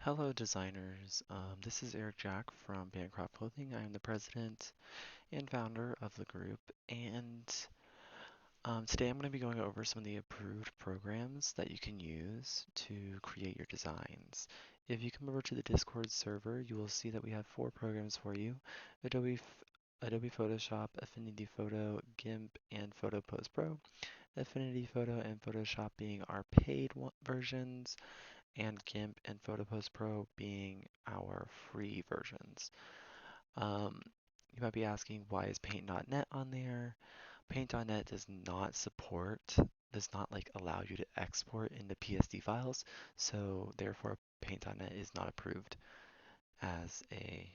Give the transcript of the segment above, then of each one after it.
Hello designers, this is Eric Jack from Bancroft Clothing. I am the president and founder of the group, and today I'm going to be going over some of the approved programs that you can use to create your designs. If you come over to the Discord server, you will see that we have four programs for you: Adobe Photoshop, Affinity Photo, GIMP, and Photo Post Pro. Affinity Photo and Photoshop being our paid versions, and GIMP and PhotoPost Pro being our free versions. Um, you might be asking, why is Paint.net on there? Paint.net does not like allow you to export into PSD files, so therefore Paint.net is not approved as a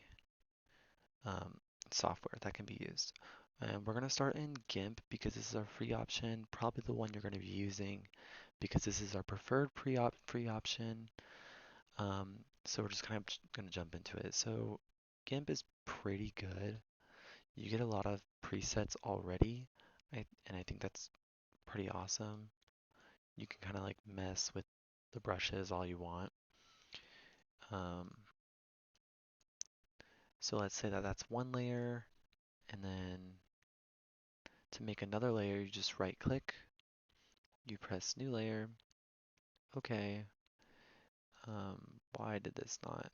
um, software that can be used. And we're going to start in GIMP because this is our free option, probably the one you're going to be using because this is our preferred free option. So we're just kind of going to jump into it. So GIMP is pretty good. You get a lot of presets already, and I think that's pretty awesome. You can kind of like mess with the brushes all you want. Um, so let's say that that's one layer, and then to make another layer, you just right click, you press new layer, okay. Why did this not?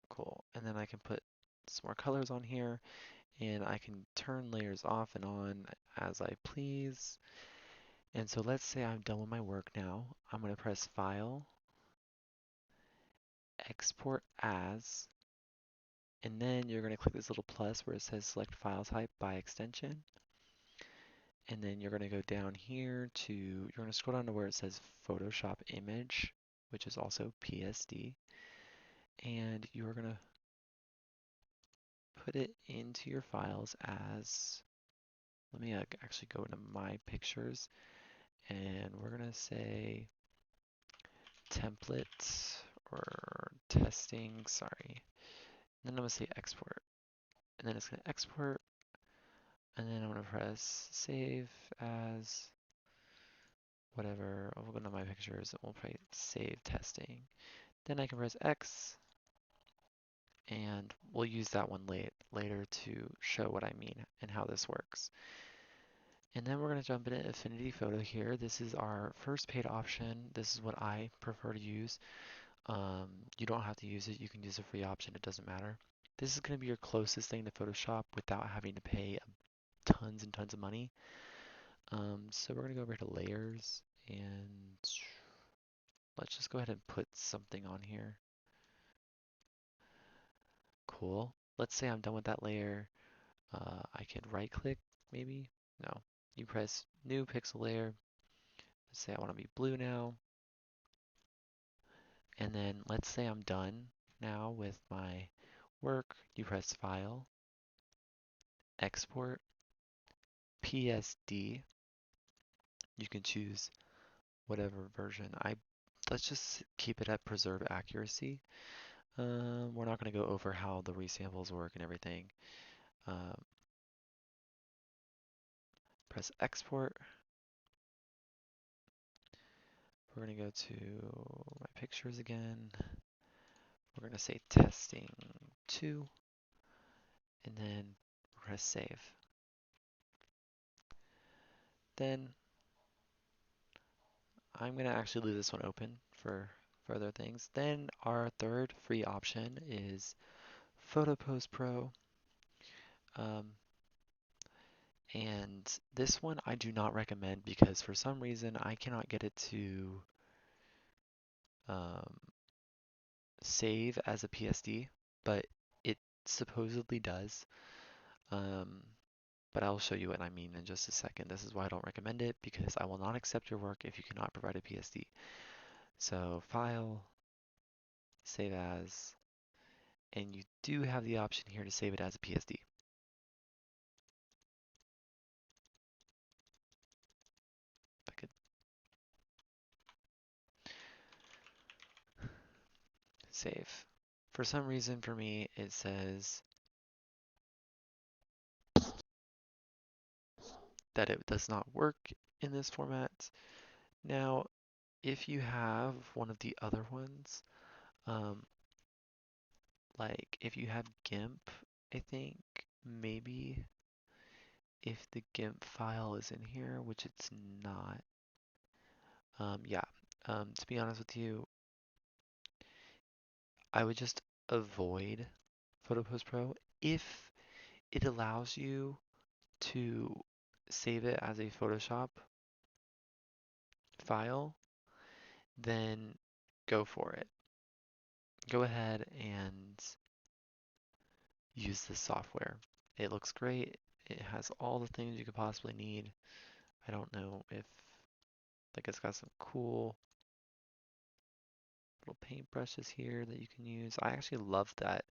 Cool. And then I can put some more colors on here, and I can turn layers off and on as I please. And so let's say I'm done with my work now. I'm going to press File, Export As, and then you're going to click this little plus where it says Select File Type by Extension. And then you're going to go down here to, you're going to scroll down to where it says Photoshop Image, which is also PSD. And you're going to put it into your files as, let me actually go into my pictures, and we're going to say template or testing, sorry. And then I'm going to say export. And then it's going to export. And then I'm going to press save as whatever. I'll go to my pictures and we'll probably save testing. Then I can press X and we'll use that one later to show what I mean and how this works. And then we're going to jump into Affinity Photo here. This is our first paid option. This is what I prefer to use. You don't have to use it. You can use a free option. It doesn't matter. This is going to be your closest thing to Photoshop without having to pay tons and tons of money. So we're going to go over to Layers and let's just go ahead and put something on here. Cool. Let's say I'm done with that layer. I can right click maybe. No. You press New Pixel Layer. Let's say I want to be blue now. And then let's say I'm done now with my work. You press File, Export, PSD. You can choose whatever version. Let's just keep it at preserve accuracy. We're not going to go over how the resamples work and everything. Um, press export. We're going to go to my pictures again. We're going to say testing 2 and then press save. Then I'm going to actually leave this one open for further things. Then our third free option is Photo Post Pro. And this one I do not recommend because for some reason I cannot get it to um, save as a PSD, but it supposedly does. Um, but I'll show you what I mean in just a second. This is why I don't recommend it because I will not accept your work if you cannot provide a PSD. So File, Save As, and you do have the option here to save it as a PSD. If I could save. For some reason for me it says that it does not work in this format. Now, if you have one of the other ones, Um, like if you have GIMP, I think maybe if the GIMP file is in here, which it's not. Yeah. To be honest with you, I would just avoid PhotoPost Pro if it allows you to save it as a Photoshop file, then go for it. Go ahead and use this software. It looks great. It has all the things you could possibly need. I don't know if, like, it's got some cool little paintbrushes here that you can use. I actually love that,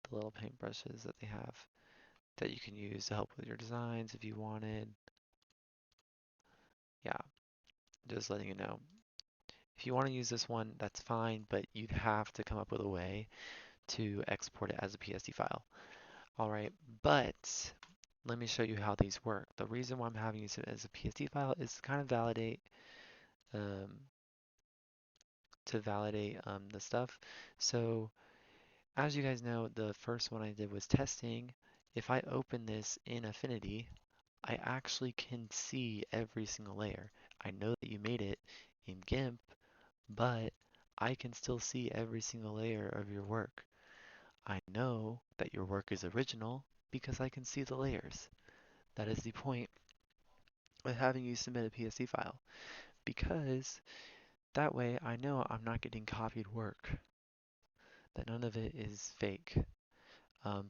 the little paintbrushes that they have that you can use to help with your designs if you wanted. Yeah, just letting you know. If you want to use this one, that's fine, but you'd have to come up with a way to export it as a PSD file. All right, but let me show you how these work. The reason why I'm having you use it as a PSD file is to kind of um, validate the stuff. So as you guys know, the first one I did was testing. If I open this in Affinity, I actually can see every single layer. I know that you made it in GIMP, but I can still see every single layer of your work. I know that your work is original because I can see the layers. That is the point of having you submit a PSD file, because that way I know I'm not getting copied work, that none of it is fake,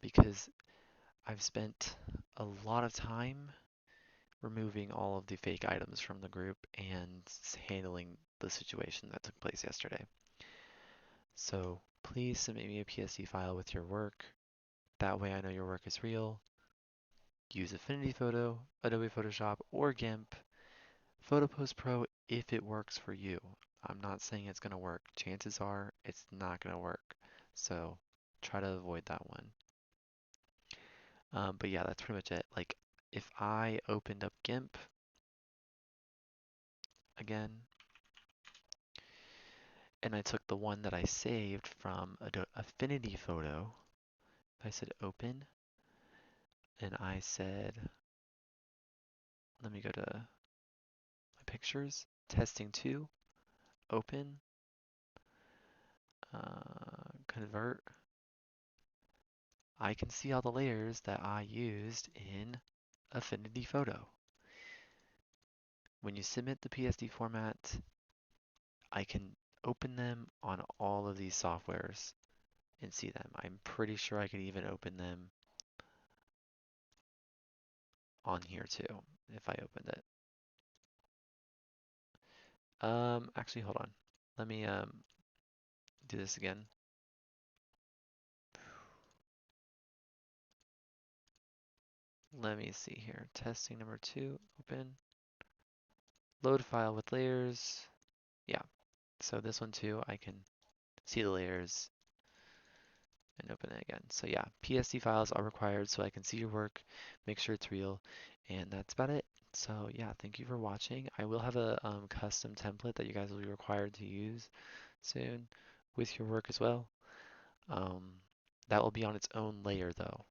because I've spent a lot of time removing all of the fake items from the group and handling the situation that took place yesterday. So please submit me a PSD file with your work. That way I know your work is real. Use Affinity Photo, Adobe Photoshop, or GIMP. PhotoPost Pro if it works for you. I'm not saying it's going to work. Chances are it's not going to work. So try to avoid that one. But yeah, that's pretty much it. Like if I opened up GIMP again, and I took the one that I saved from Affinity Photo, if I said open, and I said, let me go to my pictures, testing 2, open, convert, I can see all the layers that I used in Affinity Photo. When you submit the PSD format, I can open them on all of these softwares and see them. I'm pretty sure I could even open them on here too, if I opened it. Actually, hold on. Let me do this again. Let me see here. Testing number 2, open. Load file with layers. Yeah, so this one too, I can see the layers and open it again. So yeah, PSD files are required so I can see your work, make sure it's real, and that's about it. So yeah, thank you for watching. I will have a custom template that you guys will be required to use soon with your work as well. Um, that will be on its own layer though,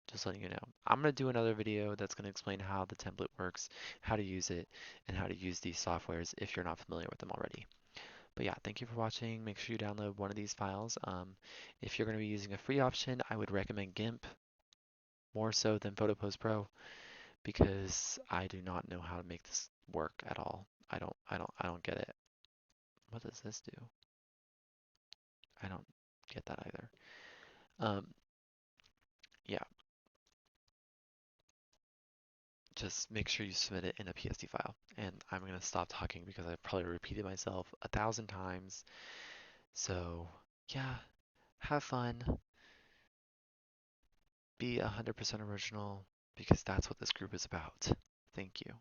just letting you know. I'm going to do another video that's going to explain how the template works, how to use it, and how to use these softwares if you're not familiar with them already. But yeah, thank you for watching. Make sure you download one of these files. If you're going to be using a free option, I would recommend GIMP more so than PhotoPost Pro, because I do not know how to make this work at all. I don't get it. What does this do? I don't get that either. Um, yeah, just make sure you submit it in a PSD file. And I'm going to stop talking because I've probably repeated myself 1,000 times. So yeah, have fun. Be 100% original, because that's what this group is about. Thank you.